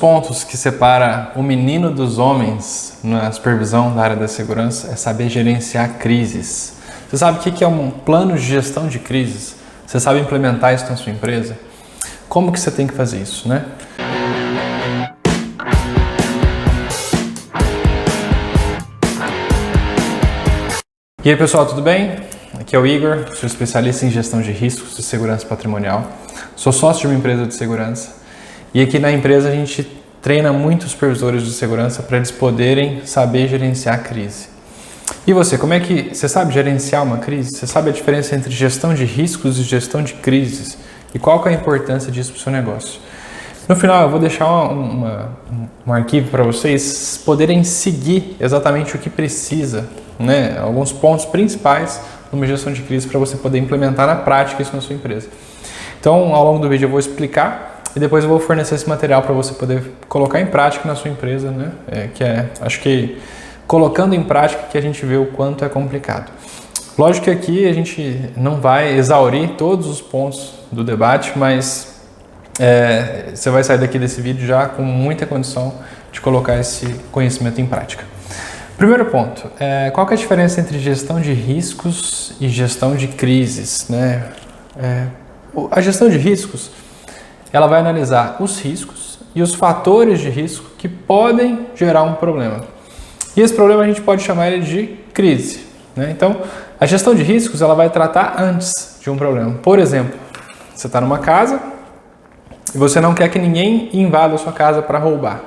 pontos que separa o menino dos homens na supervisão da área da segurança é saber gerenciar crises. Você sabe o que é um plano de gestão de crises? Você sabe implementar isso na sua empresa? Como que você tem que fazer isso, né? E aí pessoal, tudo bem? Aqui é o Igor, sou especialista em gestão de riscos e segurança patrimonial. Sou sócio de uma empresa de segurança e aqui na empresa a gente treina muitos supervisores de segurança para eles poderem saber gerenciar a crise. E você, como é que você sabe gerenciar uma crise? Você sabe a diferença entre gestão de riscos e gestão de crises? E qual que é a importância disso para o seu negócio? No final eu vou deixar um arquivo para vocês poderem seguir exatamente o que precisa, né? Alguns pontos principais numa gestão de crise para você poder implementar na prática isso na sua empresa. Então, ao longo do vídeo eu vou explicar e depois eu vou fornecer esse material para você poder colocar em prática na sua empresa, né? Acho que colocando em prática que a gente vê o quanto é complicado. Lógico que aqui a gente não vai exaurir todos os pontos do debate, mas você vai sair daqui desse vídeo já com muita condição de colocar esse conhecimento em prática. Primeiro ponto, qual que é a diferença entre gestão de riscos e gestão de crises, né? A gestão de riscos, ela vai analisar os riscos e os fatores de risco que podem gerar um problema. E esse problema a gente pode chamar ele de crise, né? Então, a gestão de riscos, ela vai tratar antes de um problema. Por exemplo, você está numa casa e você não quer que ninguém invada a sua casa para roubar,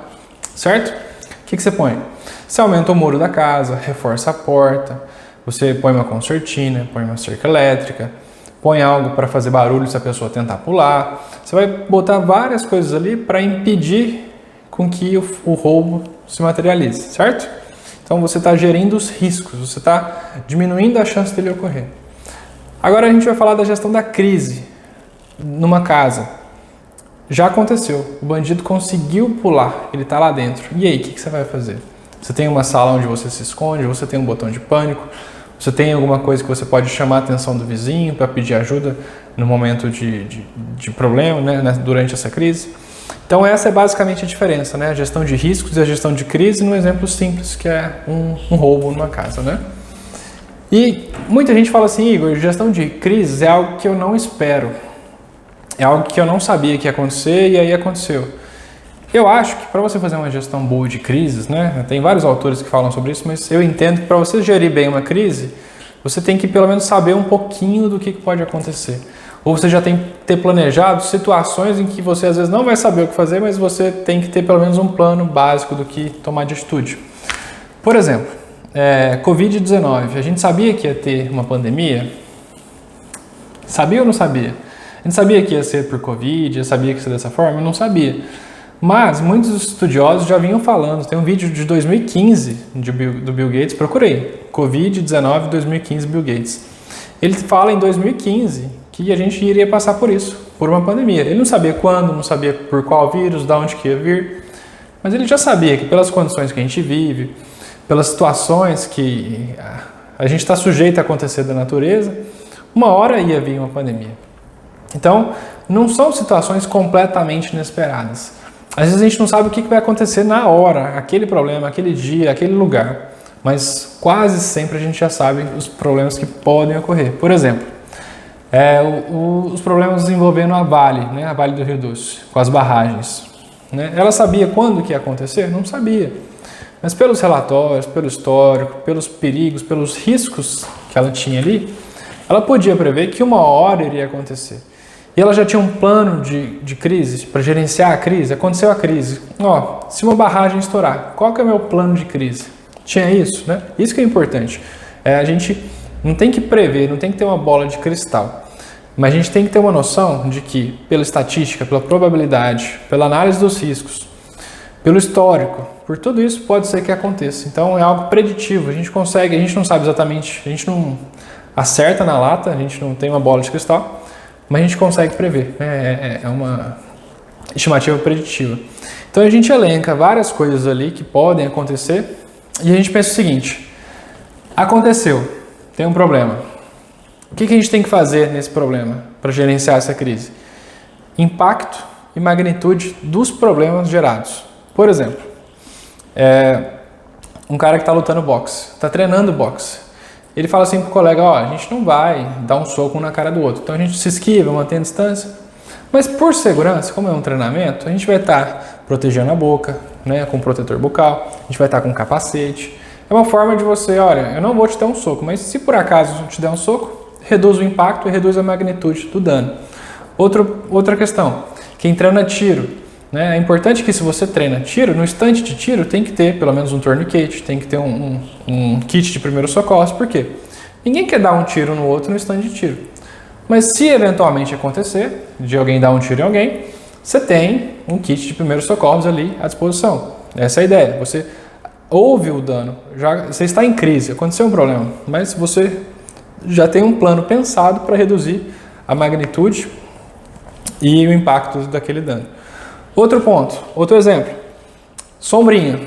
certo? O que você põe? Você aumenta o muro da casa, reforça a porta, você põe uma concertina, põe uma cerca elétrica, põe algo para fazer barulho se a pessoa tentar pular. Você vai botar várias coisas ali para impedir com que o roubo se materialize, certo? Então você está gerindo os riscos, você está diminuindo a chance dele ocorrer. Agora a gente vai falar da gestão da crise numa casa. Já aconteceu, o bandido conseguiu pular, ele está lá dentro. E aí, o que você vai fazer? Você tem uma sala onde você se esconde, você tem um botão de pânico, você tem alguma coisa que você pode chamar a atenção do vizinho para pedir ajuda no momento de problema, né, durante essa crise. Então essa é basicamente a diferença, né? A gestão de riscos e a gestão de crise num exemplo simples, que é um roubo numa casa, né? E muita gente fala assim, Igor, gestão de crises é algo que eu não espero. É algo que eu não sabia que ia acontecer e aí aconteceu. Eu acho que para você fazer uma gestão boa de crises, né? Tem vários autores que falam sobre isso, mas eu entendo que para você gerir bem uma crise, você tem que pelo menos saber um pouquinho do que pode acontecer. Ou você já tem que ter planejado situações em que você às vezes não vai saber o que fazer, mas você tem que ter pelo menos um plano básico do que tomar de atitude. Por exemplo, Covid-19. A gente sabia que ia ter uma pandemia? Sabia ou não sabia? A gente sabia que ia ser por Covid, sabia que ia ser dessa forma? Não sabia. Mas muitos estudiosos já vinham falando. Tem um vídeo de 2015 do Bill Gates, procurei. Covid-19 2015 Bill Gates. Ele fala em 2015 que a gente iria passar por isso, por uma pandemia. Ele não sabia quando, não sabia por qual vírus, de onde que ia vir, mas ele já sabia que pelas condições que a gente vive, pelas situações que a gente está sujeito a acontecer da natureza, uma hora ia vir uma pandemia. Então, não são situações completamente inesperadas. Às vezes a gente não sabe o que vai acontecer na hora, aquele problema, aquele dia, aquele lugar, mas quase sempre a gente já sabe os problemas que podem ocorrer. Por exemplo, os problemas envolvendo a Vale, né, a Vale do Rio Doce, com as barragens. Né? Ela sabia quando que ia acontecer? Não sabia. Mas pelos relatórios, pelo histórico, pelos perigos, pelos riscos que ela tinha ali, ela podia prever que uma hora iria acontecer. E ela já tinha um plano de crise, para gerenciar a crise. Aconteceu a crise. Se uma barragem estourar, qual que é o meu plano de crise? Tinha isso, né? Isso que é importante. A gente não tem que prever, não tem que ter uma bola de cristal. Mas a gente tem que ter uma noção de que, pela estatística, pela probabilidade, pela análise dos riscos, pelo histórico, por tudo isso pode ser que aconteça. Então é algo preditivo. A gente não sabe exatamente, a gente não acerta na lata, a gente não tem uma bola de cristal, mas a gente consegue prever, né? É uma estimativa preditiva. Então a gente elenca várias coisas ali que podem acontecer e a gente pensa o seguinte: aconteceu, tem um problema. O que a gente tem que fazer nesse problema para gerenciar essa crise? Impacto e magnitude dos problemas gerados. Por exemplo, um cara que está lutando boxe, está treinando boxe. Ele fala assim pro colega, ó, a gente não vai dar um soco um na cara do outro. Então a gente se esquiva, mantém a distância. Mas por segurança, como é um treinamento, a gente vai estar protegendo a boca, né, com protetor bucal, a gente vai estar com capacete. É uma forma de você, olha, eu não vou te dar um soco, mas se por acaso eu te der um soco, reduz o impacto e reduz a magnitude do dano. Outra questão, quem treina tiro, né, é importante que se você treina tiro, no instante de tiro tem que ter pelo menos um tourniquet, tem que ter um kit de primeiros socorros. Por quê? Ninguém quer dar um tiro no outro no instante de tiro. Mas se eventualmente acontecer, de alguém dar um tiro em alguém, você tem um kit de primeiros socorros ali à disposição. Essa é a ideia. Você ouve o dano, você está em crise, aconteceu um problema, mas você já tem um plano pensado para reduzir a magnitude e o impacto daquele dano. Outro ponto, outro exemplo, sombrinha.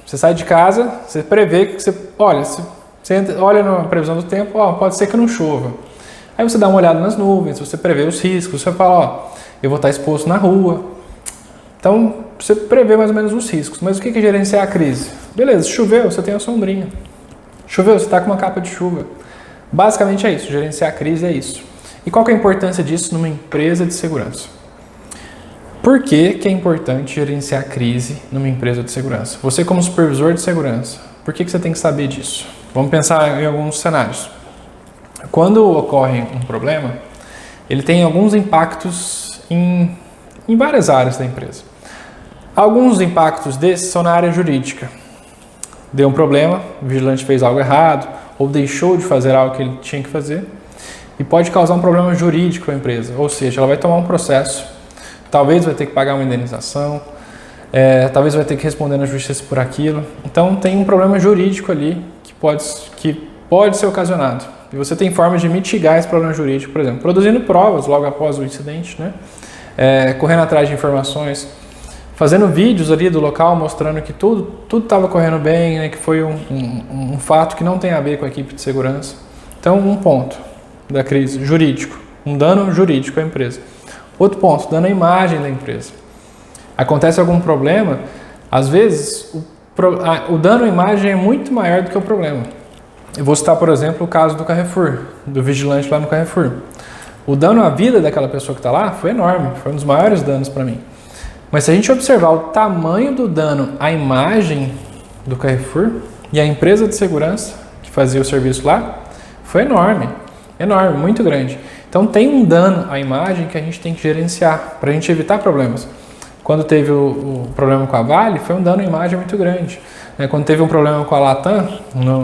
Você sai de casa, você prevê que você olha na previsão do tempo, ó, pode ser que não chova. Aí você dá uma olhada nas nuvens, você prevê os riscos, você fala, ó, eu vou estar exposto na rua. Então, você prevê mais ou menos os riscos. Mas o que é gerenciar a crise? Beleza, choveu, você tem a sombrinha. Choveu, você está com uma capa de chuva. Basicamente é isso, gerenciar a crise é isso. E qual que é a importância disso numa empresa de segurança? Por que é importante gerenciar a crise numa empresa de segurança? Você como supervisor de segurança, por que você tem que saber disso? Vamos pensar em alguns cenários. Quando ocorre um problema, ele tem alguns impactos em várias áreas da empresa. Alguns impactos desses são na área jurídica. Deu um problema, o vigilante fez algo errado ou deixou de fazer algo que ele tinha que fazer e pode causar um problema jurídico à empresa, ou seja, ela vai tomar um processo, talvez vai ter que pagar uma indenização, talvez vai ter que responder na justiça por aquilo. Então tem um problema jurídico ali que pode ser ocasionado. E você tem formas de mitigar esse problema jurídico, por exemplo, produzindo provas logo após o incidente, né? Correndo atrás de informações, fazendo vídeos ali do local mostrando que tudo estava correndo bem, né? Que foi um fato que não tem a ver com a equipe de segurança. Então, um ponto da crise, jurídico, um dano jurídico à empresa. Outro ponto, dano à imagem da empresa. Acontece algum problema, às vezes o dano à imagem é muito maior do que o problema. Eu vou citar, por exemplo, o caso do Carrefour, do vigilante lá no Carrefour. O dano à vida daquela pessoa que está lá foi enorme, foi um dos maiores danos para mim. Mas se a gente observar o tamanho do dano à imagem do Carrefour e a empresa de segurança que fazia o serviço lá, foi enorme, muito grande. Então tem um dano à imagem que a gente tem que gerenciar para a gente evitar problemas. Quando teve o problema com a Vale, foi um dano à imagem muito grande. Quando teve um problema com a Latam,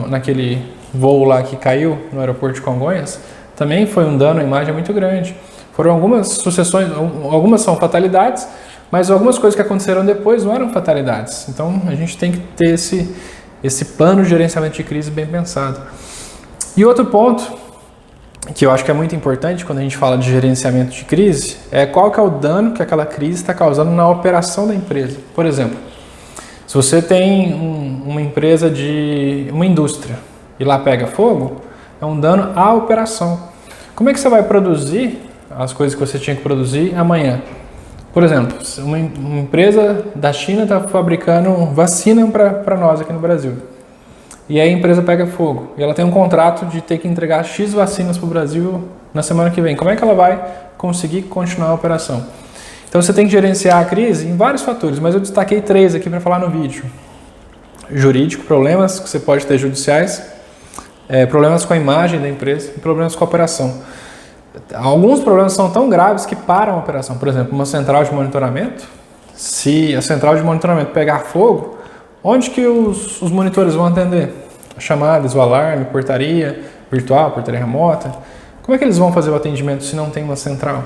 naquele voo lá que caiu no aeroporto de Congonhas, também foi um dano à imagem muito grande. Foram algumas sucessões, algumas são fatalidades, mas algumas coisas que aconteceram depois não eram fatalidades. Então a gente tem que ter esse plano de gerenciamento de crise bem pensado. E outro ponto, que eu acho que é muito importante quando a gente fala de gerenciamento de crise, é qual que é o dano que aquela crise está causando na operação da empresa. Por exemplo, se você tem uma empresa uma indústria e lá pega fogo, é um dano à operação. Como é que você vai produzir as coisas que você tinha que produzir amanhã? Por exemplo, uma empresa da China está fabricando vacina para nós aqui no Brasil. E aí a empresa pega fogo. E ela tem um contrato de ter que entregar X vacinas para o Brasil na semana que vem. Como é que ela vai conseguir continuar a operação? Então você tem que gerenciar a crise em vários fatores, mas eu destaquei 3 aqui para falar no vídeo. Jurídico, problemas que você pode ter judiciais, problemas com a imagem da empresa e problemas com a operação. Alguns problemas são tão graves que param a operação. Por exemplo, uma central de monitoramento. Se a central de monitoramento pegar fogo, onde que os monitores vão atender? Chamadas, o alarme, portaria virtual, portaria remota. Como é que eles vão fazer o atendimento se não tem uma central?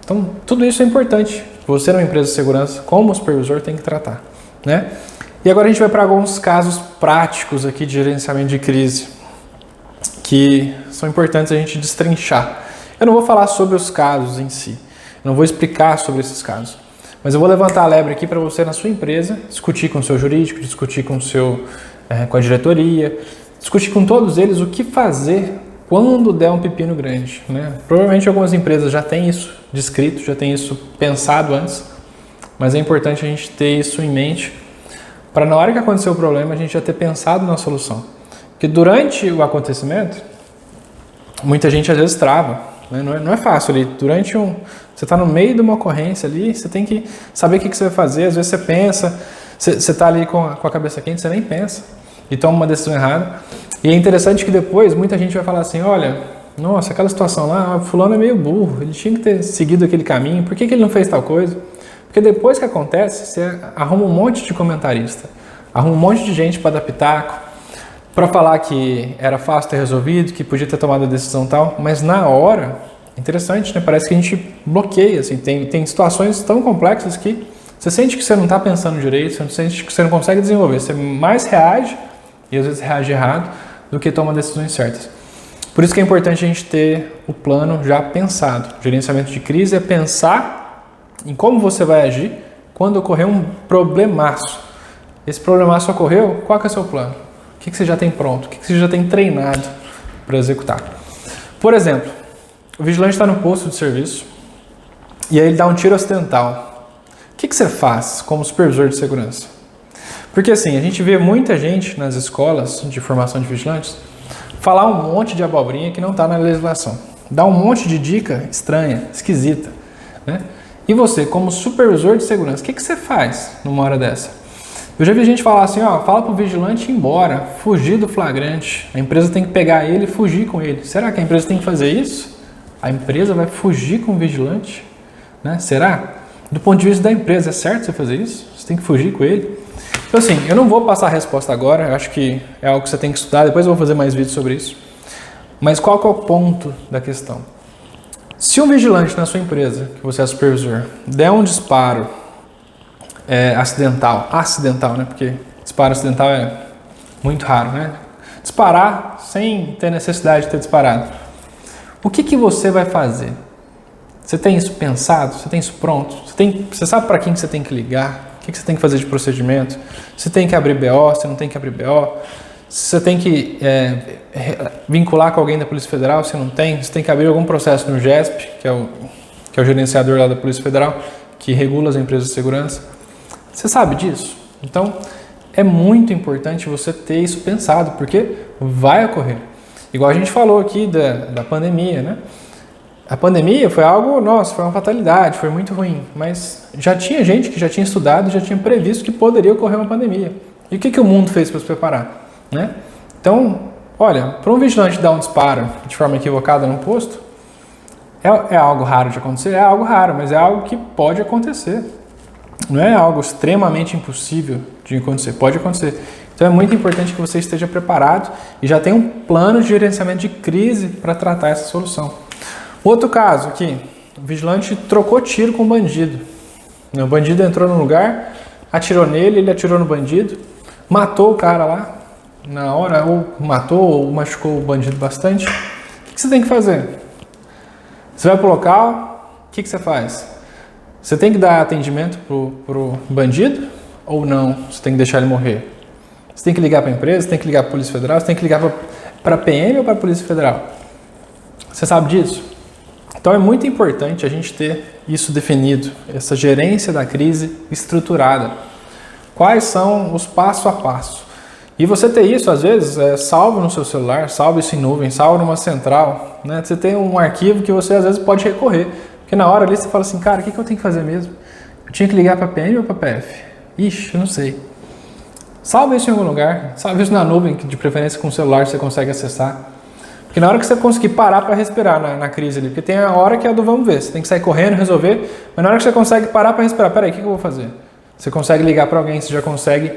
Então, tudo isso é importante. Você, numa empresa de segurança, como supervisor, tem que tratar, né? E agora a gente vai para alguns casos práticos aqui de gerenciamento de crise, que são importantes a gente destrinchar. Eu não vou falar sobre os casos em si, eu não vou explicar sobre esses casos, mas eu vou levantar a lebre aqui para você na sua empresa, discutir com o seu jurídico, discutir com a diretoria, discutir com todos eles o que fazer quando der um pepino grande, né? Provavelmente algumas empresas já têm isso descrito, já têm isso pensado antes, mas é importante a gente ter isso em mente para na hora que acontecer o problema a gente já ter pensado na solução. Porque durante o acontecimento, muita gente às vezes trava, né? Não é fácil ali. Você está no meio de uma ocorrência ali, você tem que saber o que você vai fazer. Às vezes você pensa, você está ali com a cabeça quente, você nem pensa e toma uma decisão errada. E é interessante que depois muita gente vai falar assim, olha, nossa, aquela situação lá, o fulano é meio burro, ele tinha que ter seguido aquele caminho, por que ele não fez tal coisa? Porque depois que acontece, você arruma um monte de comentarista, arruma um monte de gente para dar pitaco, para falar que era fácil ter resolvido, que podia ter tomado a decisão tal, mas na hora, interessante, né? Parece que a gente bloqueia, assim, tem situações tão complexas que você sente que você não está pensando direito, você sente que você não consegue desenvolver, você mais reage, e às vezes reage errado, do que toma decisões certas. Por isso que é importante a gente ter o plano já pensado. O gerenciamento de crise é pensar em como você vai agir quando ocorrer um problemaço. Esse problemaço ocorreu, qual que é o seu plano? O que você já tem pronto? O que você já tem treinado para executar? Por exemplo, o vigilante está no posto de serviço e aí ele dá um tiro acidental. O que você faz como supervisor de segurança? Porque assim, a gente vê muita gente nas escolas de formação de vigilantes falar um monte de abobrinha que não está na legislação. Dá um monte de dica estranha, esquisita, né? E você, como supervisor de segurança, o que você faz numa hora dessa? Eu já vi gente falar assim, ó, fala pro vigilante ir embora, fugir do flagrante. A empresa tem que pegar ele e fugir com ele. Será que a empresa tem que fazer isso? A empresa vai fugir com o vigilante? Né? Será? Do ponto de vista da empresa, é certo você fazer isso? Você tem que fugir com ele? Então assim, eu não vou passar a resposta agora, eu acho que é algo que você tem que estudar, depois eu vou fazer mais vídeos sobre isso. Mas qual que é o ponto da questão? Se um vigilante na sua empresa, que você é supervisor, der um disparo acidental, né? Porque disparo acidental é muito raro, né? Disparar sem ter necessidade de ter disparado. O que você vai fazer? Você tem isso pensado? Você tem isso pronto? Você sabe para quem você tem que ligar? O que você tem que fazer de procedimento? Você tem que abrir BO? Você não tem que abrir BO? Você tem que vincular com alguém da Polícia Federal? Você não tem? Você tem que abrir algum processo no GESP, que é o gerenciador lá da Polícia Federal, que regula as empresas de segurança. Você sabe disso? Então, é muito importante você ter isso pensado, porque vai ocorrer. Igual a gente falou aqui da pandemia, né? A pandemia foi algo, foi uma fatalidade, foi muito ruim, mas já tinha gente que já tinha estudado, já tinha previsto que poderia ocorrer uma pandemia. E o que o mundo fez para se preparar? Né? Então, olha, para um vigilante dar um disparo de forma equivocada num posto, é algo raro de acontecer? É algo raro, mas é algo que pode acontecer. Não é algo extremamente impossível de acontecer, pode acontecer. Então é muito importante que você esteja preparado e já tenha um plano de gerenciamento de crise para tratar essa solução. Outro caso aqui, o vigilante trocou tiro com o bandido. O bandido entrou no lugar, atirou nele, ele atirou no bandido, matou o cara lá na hora, ou matou ou machucou o bandido bastante. O que você tem que fazer? Você vai para o local, o que você faz? Você tem que dar atendimento pro bandido ou não? Você tem que deixar ele morrer? Você tem que ligar para a empresa, você tem que ligar para a Polícia Federal, você tem que ligar para a PM ou para a Polícia Federal? Você sabe disso? Então é muito importante a gente ter isso definido, essa gerência da crise estruturada. Quais são os passo a passo? E você ter isso, às vezes, salvo no seu celular, salvo isso em nuvem, salvo numa central, né? Você tem um arquivo que você, às vezes, pode recorrer. Porque na hora ali você fala assim, cara, o que eu tenho que fazer mesmo? Eu tinha que ligar para a PM ou para a PF? Ixi, eu não sei. Salva isso em algum lugar, salva isso na nuvem, que de preferência com o celular você consegue acessar. Porque na hora que você conseguir parar para respirar na crise ali, porque tem a hora que é do vamos ver, você tem que sair correndo, resolver, mas na hora que você consegue parar para respirar, peraí, o que eu vou fazer? Você consegue ligar para alguém, você já consegue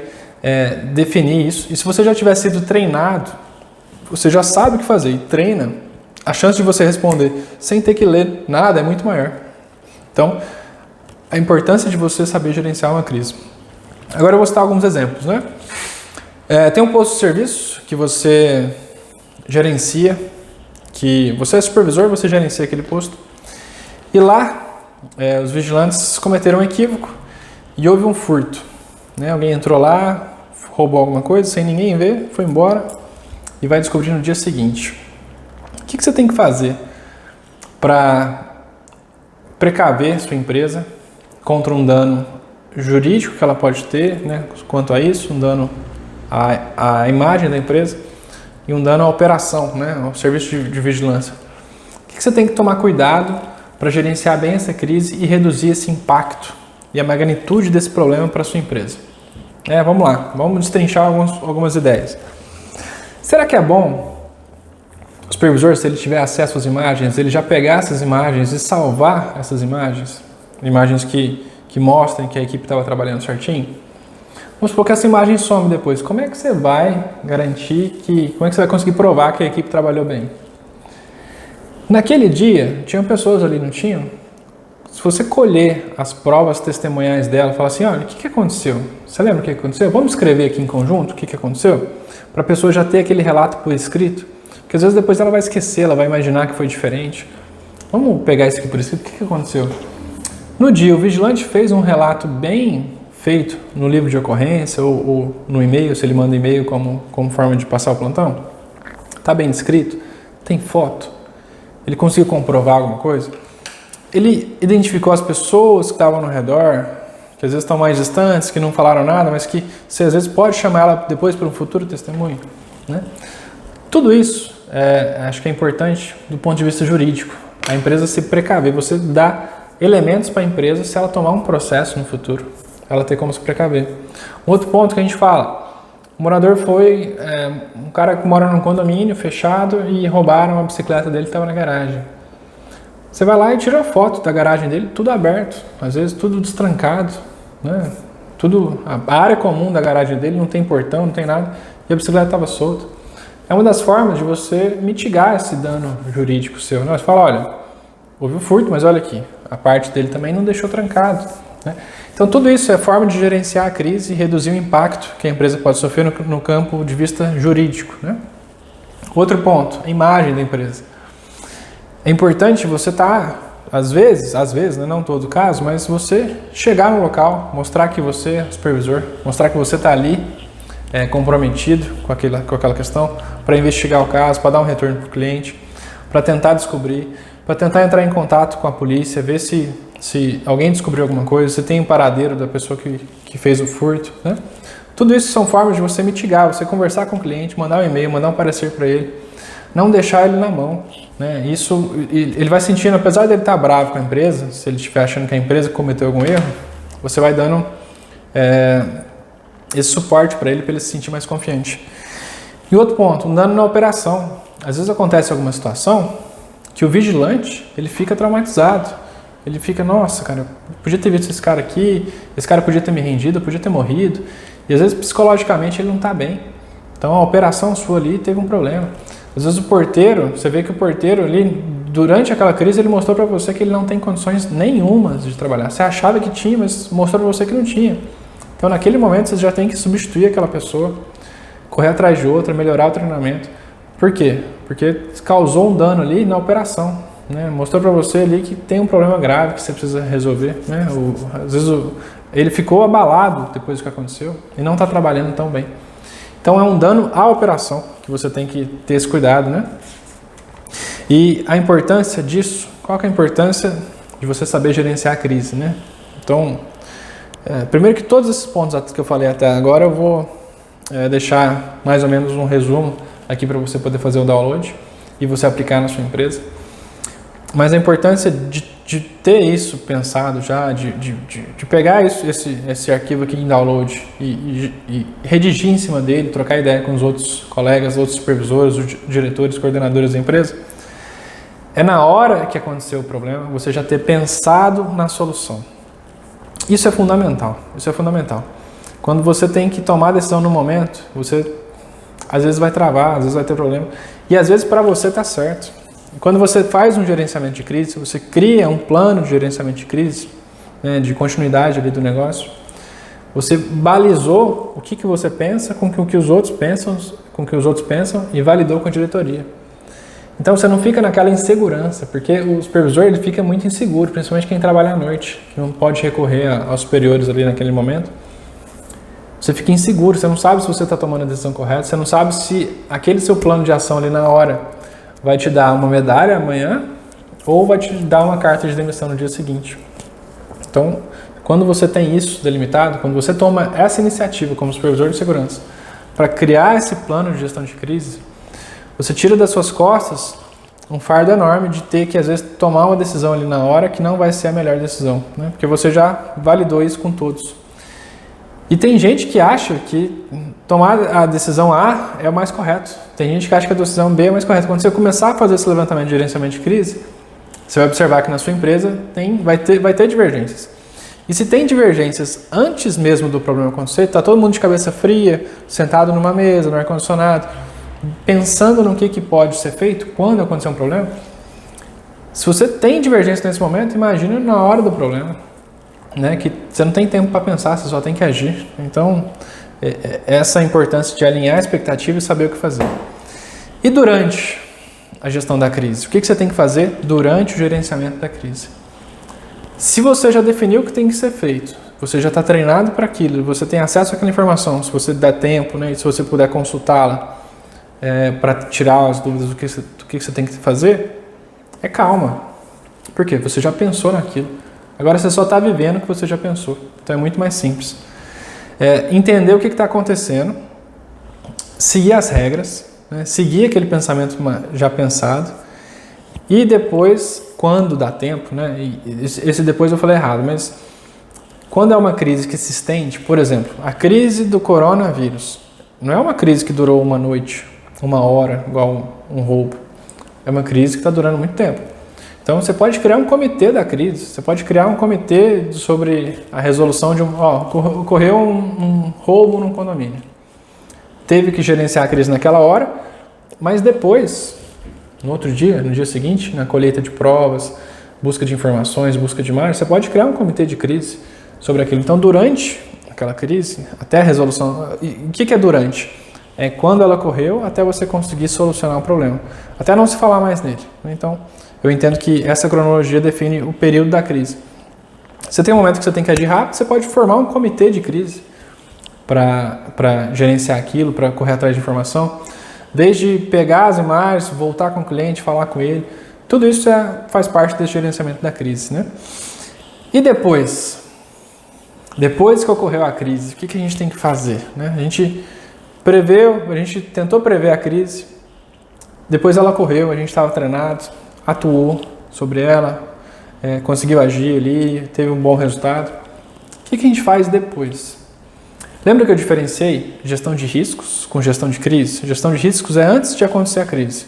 definir isso. E se você já tiver sido treinado, você já sabe o que fazer e treina, a chance de você responder sem ter que ler nada é muito maior. Então, a importância de você saber gerenciar uma crise. Agora eu vou citar alguns exemplos, né? Tem um posto de serviço que você gerencia, que você é supervisor, você gerencia aquele posto, e lá os vigilantes cometeram um equívoco e houve um furto, né? Alguém entrou lá, roubou alguma coisa sem ninguém ver, foi embora e vai descobrir no dia seguinte. O que você tem que fazer para precaver sua empresa contra um dano jurídico que ela pode ter, né, quanto a isso, um dano à imagem da empresa e um dano à operação, né, ao serviço de vigilância. O que você tem que tomar cuidado para gerenciar bem essa crise e reduzir esse impacto e a magnitude desse problema para a sua empresa? Vamos lá, vamos destrinchar algumas ideias. Será que é bom o supervisor, se ele tiver acesso às imagens, ele já pegar essas imagens e salvar essas imagens? Imagens que mostrem que a equipe estava trabalhando certinho? Vamos supor que essa imagem some depois. Como é que você vai garantir como é que você vai conseguir provar que a equipe trabalhou bem? Naquele dia, tinham pessoas ali, não tinham? Se você colher as provas testemunhais dela, falar assim, olha, o que aconteceu? Você lembra o que aconteceu? Vamos escrever aqui em conjunto o que aconteceu? Para a pessoa já ter aquele relato por escrito. Porque às vezes depois ela vai esquecer, ela vai imaginar que foi diferente. Vamos pegar isso aqui por escrito, o que aconteceu? No dia, o vigilante fez um relato bem feito no livro de ocorrência ou no e-mail, se ele manda e-mail como forma de passar o plantão. Está bem descrito? Tem foto? Ele conseguiu comprovar alguma coisa? Ele identificou as pessoas que estavam no redor, que às vezes estão mais distantes, que não falaram nada, mas que você às vezes pode chamar ela depois para um futuro testemunho, né? Tudo isso acho que é importante do ponto de vista jurídico. A empresa se precaver, você dá elementos para a empresa se ela tomar um processo no futuro, ela ter como se precaver. Um outro ponto que a gente fala, o morador foi um cara que mora num condomínio fechado e roubaram a bicicleta dele que estava na garagem. Você vai lá e tira a foto da garagem dele, tudo aberto, às vezes tudo destrancado, né? A área comum da garagem dele não tem portão, não tem nada, e a bicicleta estava solta. É uma das formas de você mitigar esse dano jurídico seu. Você fala, olha, houve o furto, mas olha aqui, a parte dele também não deixou trancado, né? Então tudo isso é forma de gerenciar a crise e reduzir o impacto que a empresa pode sofrer no campo de vista jurídico, né? Outro ponto, a imagem da empresa. É importante você às vezes, né, não todo caso, mas você chegar no local, mostrar que você é supervisor, mostrar que você está ali comprometido com aquela questão, para investigar o caso, para dar um retorno para o cliente, para tentar descobrir, para tentar entrar em contato com a polícia, ver se alguém descobriu alguma coisa, se tem um paradeiro da pessoa que fez o furto, né? Tudo isso são formas de você mitigar, você conversar com o cliente, mandar um e-mail, mandar um parecer para ele, não deixar ele na mão, né? Isso, ele vai sentindo, apesar dele estar bravo com a empresa, se ele estiver achando que a empresa cometeu algum erro, você vai dando esse suporte para ele se sentir mais confiante. E outro ponto, um dano na operação. Às vezes acontece alguma situação que o vigilante, ele fica traumatizado. Ele fica, nossa, cara, eu podia ter visto esse cara aqui, esse cara podia ter me rendido, eu podia ter morrido. E às vezes psicologicamente ele não está bem. Então a operação sua ali teve um problema. Às vezes o porteiro, você vê que o porteiro ali, durante aquela crise, ele mostrou para você que ele não tem condições nenhumas de trabalhar. Você achava que tinha, mas mostrou para você que não tinha. Então naquele momento você já tem que substituir aquela pessoa, correr atrás de outra, melhorar o treinamento. Por quê? Porque causou um dano ali na operação, né? Mostrou para você ali que tem um problema grave que você precisa resolver, né? Às vezes ele ficou abalado depois do que aconteceu e não está trabalhando tão bem. Então é um dano à operação que você tem que ter esse cuidado, né? E a importância disso, qual que é a importância de você saber gerenciar a crise, né? Então, primeiro que todos esses pontos que eu falei até agora, eu vou deixar mais ou menos um resumo aqui para você poder fazer o download e você aplicar na sua empresa. Mas a importância de ter isso pensado já, de pegar esse arquivo aqui em download e redigir em cima dele, trocar ideia com os outros colegas, outros supervisores, os diretores, coordenadores da empresa, é na hora que aconteceu o problema, você já ter pensado na solução. Isso é fundamental, isso é fundamental. Quando você tem que tomar a decisão no momento, você às vezes vai travar, às vezes vai ter problema, e às vezes para você está certo. Quando você faz um gerenciamento de crise, você cria um plano de gerenciamento de crise, né, de continuidade ali do negócio, você balizou o que você pensa com o que os outros pensam, e validou com a diretoria. Então você não fica naquela insegurança, porque o supervisor ele fica muito inseguro, principalmente quem trabalha à noite, que não pode recorrer aos superiores ali naquele momento. Você fica inseguro, você não sabe se você está tomando a decisão correta, você não sabe se aquele seu plano de ação ali na hora vai te dar uma medalha amanhã ou vai te dar uma carta de demissão no dia seguinte. Então, Quando você tem isso delimitado, quando você toma essa iniciativa como supervisor de segurança para criar esse plano de gestão de crise, você tira das suas costas um fardo enorme de ter que, às vezes, tomar uma decisão ali na hora que não vai ser a melhor decisão, né? Porque você já validou isso com todos. E tem gente que acha que tomar a decisão A é o mais correto. Tem gente que acha que a decisão B é o mais correta. Quando você começar a fazer esse levantamento de gerenciamento de crise, você vai observar que na sua empresa vai ter divergências. E se tem divergências antes mesmo do problema acontecer, está todo mundo de cabeça fria, sentado numa mesa, no ar-condicionado, pensando no que pode ser feito quando acontecer um problema. Se você tem divergência nesse momento, imagina na hora do problema, né? Que você não tem tempo para pensar, você só tem que agir. Então, essa é a importância de alinhar a expectativa e saber o que fazer. E durante a gestão da crise? O que você tem que fazer durante o gerenciamento da crise? Se você já definiu o que tem que ser feito, você já está treinado para aquilo, você tem acesso àquela informação, se você der tempo, né, e se você puder consultá-la, para tirar as dúvidas do que você tem que fazer, é calma. Por quê? Você já pensou naquilo. Agora você só está vivendo o que você já pensou. Então é muito mais simples. Entender o que está acontecendo, seguir as regras, né? Seguir aquele pensamento já pensado e depois, quando dá tempo, né? E esse depois eu falei errado, mas quando é uma crise que se estende, por exemplo, a crise do coronavírus, não é uma crise que durou uma noite, uma hora, igual um roubo. É uma crise que está durando muito tempo. Então você pode criar um comitê da crise, você pode criar um comitê sobre a resolução de ocorreu um roubo num condomínio. Teve que gerenciar a crise naquela hora, mas depois, no outro dia, no dia seguinte, na colheita de provas, busca de informações, busca de imagens, você pode criar um comitê de crise sobre aquilo. Então durante aquela crise, até a resolução, o que é durante? É quando ela ocorreu até você conseguir solucionar o problema, até não se falar mais nele. Então, eu entendo que essa cronologia define o período da crise. Você tem um momento que você tem que agir rápido, você pode formar um comitê de crise para gerenciar aquilo, para correr atrás de informação. Desde pegar as imagens, voltar com o cliente, falar com ele, tudo isso faz parte desse gerenciamento da crise, né? E depois que ocorreu a crise, o que a gente tem que fazer, né? A gente tentou prever a crise, depois ela ocorreu, a gente estava treinado, atuou sobre ela, conseguiu agir ali, teve um bom resultado. O que a gente faz depois? Lembra que eu diferenciei gestão de riscos com gestão de crise? Gestão de riscos é antes de acontecer a crise,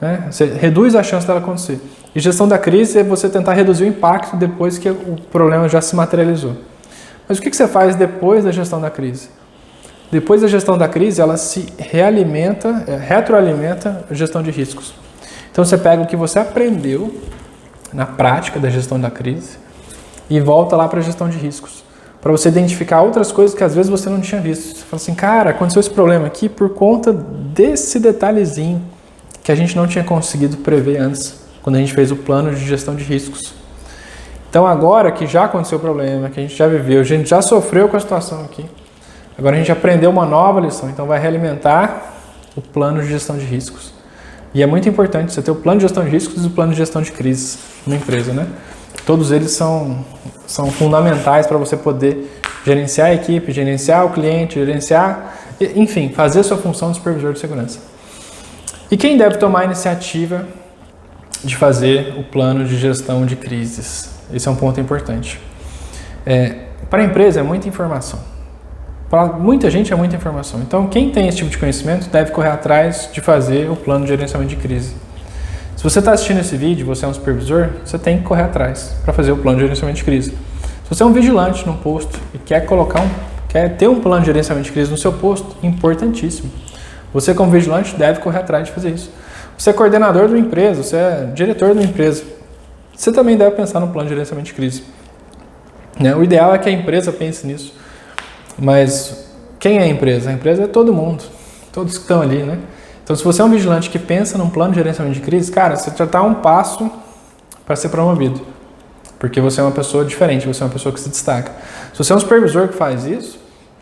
né? Você reduz a chance dela acontecer. E gestão da crise é você tentar reduzir o impacto depois que o problema já se materializou. Mas o que você faz depois da gestão da crise? Depois da gestão da crise, ela se retroalimenta a gestão de riscos. Então você pega o que você aprendeu na prática da gestão da crise e volta lá para a gestão de riscos, para você identificar outras coisas que às vezes você não tinha visto. Você fala assim, cara, aconteceu esse problema aqui por conta desse detalhezinho que a gente não tinha conseguido prever antes, quando a gente fez o plano de gestão de riscos. Então agora que já aconteceu o problema, que a gente já viveu, a gente já sofreu com a situação aqui, agora a gente aprendeu uma nova lição, então vai realimentar o plano de gestão de riscos. E é muito importante você ter o plano de gestão de riscos e o plano de gestão de crises numa empresa, né? Todos eles são fundamentais para você poder gerenciar a equipe, gerenciar o cliente, enfim, fazer a sua função de supervisor de segurança. E quem deve tomar a iniciativa de fazer o plano de gestão de crises? Esse é um ponto importante. Para a empresa é muita informação. Para muita gente é muita informação. Então, quem tem esse tipo de conhecimento deve correr atrás de fazer o plano de gerenciamento de crise. Se você está assistindo esse vídeo, você é um supervisor, você tem que correr atrás para fazer o plano de gerenciamento de crise. Se você é um vigilante num posto e quer ter um plano de gerenciamento de crise no seu posto, importantíssimo. Você, como vigilante, deve correr atrás de fazer isso. Você é coordenador de uma empresa, você é diretor de uma empresa, você também deve pensar no plano de gerenciamento de crise. O ideal é que a empresa pense nisso. Mas quem é a empresa? A empresa é todo mundo, todos que estão ali, né? Então, se você é um vigilante que pensa num plano de gerenciamento de crise, cara, você já está um passo para ser promovido, porque você é uma pessoa diferente, você é uma pessoa que se destaca. Se você é um supervisor que faz isso,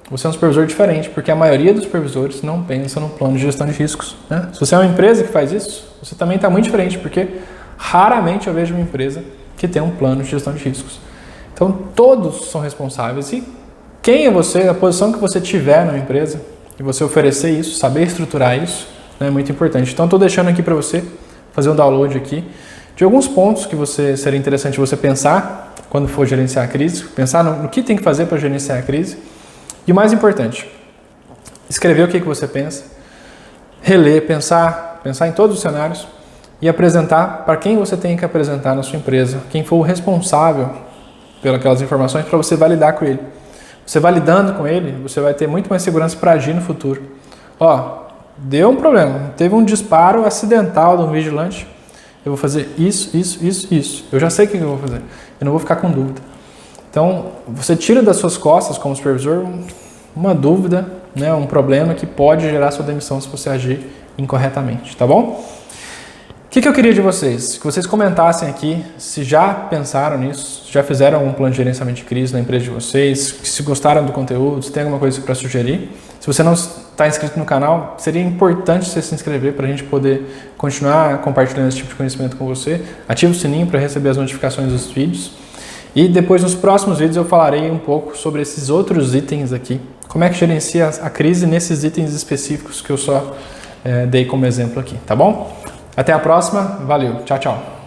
você é um supervisor diferente, porque a maioria dos supervisores não pensa no plano de gestão de riscos, né? Se você é uma empresa que faz isso, você também está muito diferente, porque raramente eu vejo uma empresa que tem um plano de gestão de riscos. Então todos são responsáveis. E quem é você, a posição que você tiver na empresa, e você oferecer isso, saber estruturar isso, né, é muito importante. Então estou deixando aqui para você fazer um download aqui de alguns pontos que seria interessante você pensar quando for gerenciar a crise, pensar no que tem que fazer para gerenciar a crise. E o mais importante, escrever o que você pensa, reler, pensar em todos os cenários e apresentar para quem você tem que apresentar na sua empresa, quem for o responsável pelas informações, para você validar com ele. Você validando com ele, você vai ter muito mais segurança para agir no futuro. Ó, deu um problema, teve um disparo acidental de um vigilante, eu vou fazer isso. Eu já sei o que eu vou fazer, eu não vou ficar com dúvida. Então, você tira das suas costas, como supervisor, uma dúvida, né, um problema que pode gerar sua demissão se você agir incorretamente, tá bom? O que eu queria de vocês? Que vocês comentassem aqui se já pensaram nisso, se já fizeram algum plano de gerenciamento de crise na empresa de vocês, se gostaram do conteúdo, se tem alguma coisa para sugerir. Se você não está inscrito no canal, seria importante você se inscrever para a gente poder continuar compartilhando esse tipo de conhecimento com você. Ative o sininho para receber as notificações dos vídeos. E depois, nos próximos vídeos, eu falarei um pouco sobre esses outros itens aqui. Como é que gerencia a crise nesses itens específicos que eu só dei como exemplo aqui, tá bom? Até a próxima, valeu, tchau, tchau.